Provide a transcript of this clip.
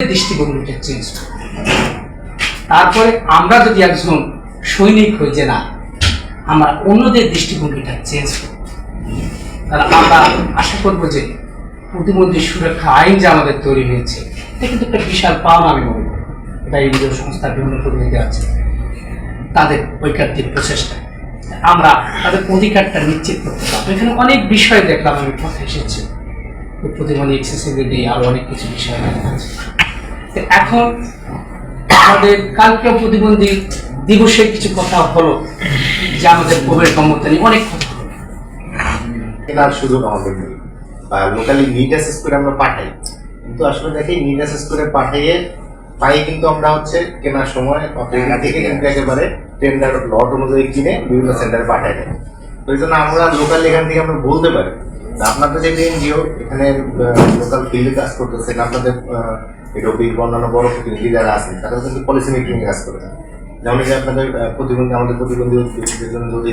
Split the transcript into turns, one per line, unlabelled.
দৃষ্টিভঙ্গিটা চেঞ্জ। তারপরে আমরা যদি একজন সৈনিক হই যে না আমরা অন্যদের দৃষ্টিভঙ্গিটা চেঞ্জ করি, তাহলে আমরা আশা করবো যে প্রতিবন্ধী সুরক্ষা আইন যে আমাদের তৈরি হয়েছে এটা কিন্তু একটা বিশাল পাওনা আমি মনে করি। এটা এনজিও সংস্থার বিভিন্ন প্রতিনিধি আছে, তাদের ঐকান্তিক প্রচেষ্টা আমরা তাদের অধিকারটা নিশ্চিত করতে পারবো। এখানে অনেক বিষয় দেখলাম আমি কথা এসেছে, প্রতিবন্ধী এক্সেসিবিলিটি আরো অনেক কিছু বিষয় আছে। এখন আমাদের কালকে প্রতিবন্ধী দিবসের কিছু কথা হলো যে আমাদের প্রবেশ ক্ষমতা নিয়ে অনেক কথা হলো।
কেনার সুযোগ আমাদের নেই বা লোকালি নিড অ্যাসেস করে আমরা পাঠাই, কিন্তু আসলে দেখি নিড অ্যাসেস করে পাই কিন্তু আমরা হচ্ছে কেনার সময় থেকে কিন্তু একেবারে টেন্ডার লট অনুযায়ী কিনে বিভিন্ন সেন্টারে পাঠাই দেয়। তো এই জন্য আমরা লোকাল এখান থেকে আমরা বলতে পারি আপনাদের যে এনজিও এখানে লোকাল ফিল্ডে কাজ করতেছেন, আপনাদের রবি অন্যান্য বড় প্রতিনিধি যারা আছেন তারা কিন্তু পলিসি মেকিং এ কাজ করে। যেমন যে আপনাদের আমাদের প্রতিবন্ধী ব্যক্তিদের জন্য যদি